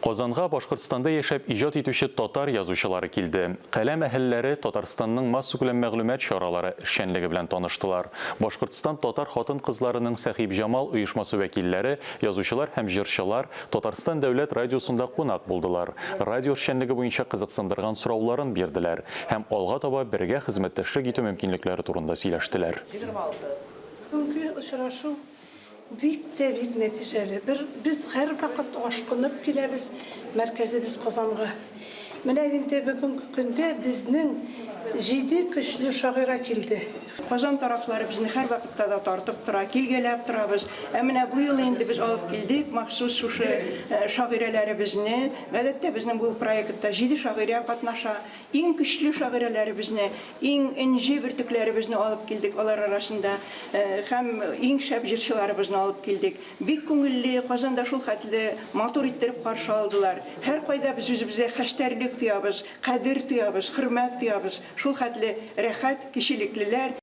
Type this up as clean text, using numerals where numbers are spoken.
Казанга Башкортстанда яшәп иҗат итүче татар язучылары килде. Каләм әһелләре Татарстанның масса күләм мәгълүмат чаралары эшчәнлеге белән таныштылар. Башкортстан татар хатын-кызларының Сәхиб Җамал оешмасы вәкилләре, язучылар һәм җырчылар Татарстан дәүләт радиосында кунак булдылар. Радио эшчәнлеге буенча кызыксындырган сорауларын бирделәр һәм алга таба бергә хезмәттәшлек итү мөмкинлекләре турында сөйләштеләр. Бик нәтиҗәле. Без һәр вакыт ашкынып киләбез, мәркәзебез Казанга. Менә инде бүгенге көндә безнең 7 көчле шагыйрә килде. Казан тарафлары безне һәр вакытта да тартып тора, килгәләп торабыз. Менә бу ел инде без алып килдек махсус шушы шагыйрәләребезне. Гадәттә безнең бу проектта 7 шагыйрә катнаша. Иң көчле шагыйрәләребезне, иң инҗе бөртекләребезне алып килдек алар арасында һәм иң шәп җырчыларыбызны алып килдек. Бик күңелле, Казанда шул хәтле матур иттереп каршы алдылар. Һәр кайда без үзебезгә хәштәрлек тоябыз, кадер тоябыз, хөрмәт тоябыз. Шул хәтле рәхәт, кишелеклеләр.